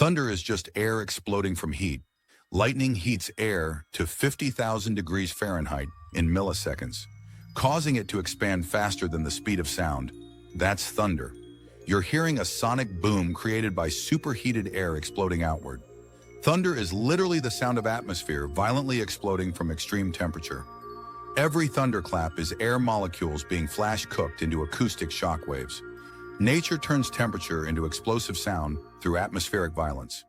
Thunder is just air exploding from heat. Lightning heats air to 50,000 degrees Fahrenheit in milliseconds, causing it to expand faster than the speed of sound. That's thunder. You're hearing a sonic boom created by superheated air exploding outward. Thunder is literally the sound of atmosphere violently exploding from extreme temperature. Every thunderclap is air molecules being flash-cooked into acoustic shockwaves. Nature turns temperature into explosive sound through atmospheric violence.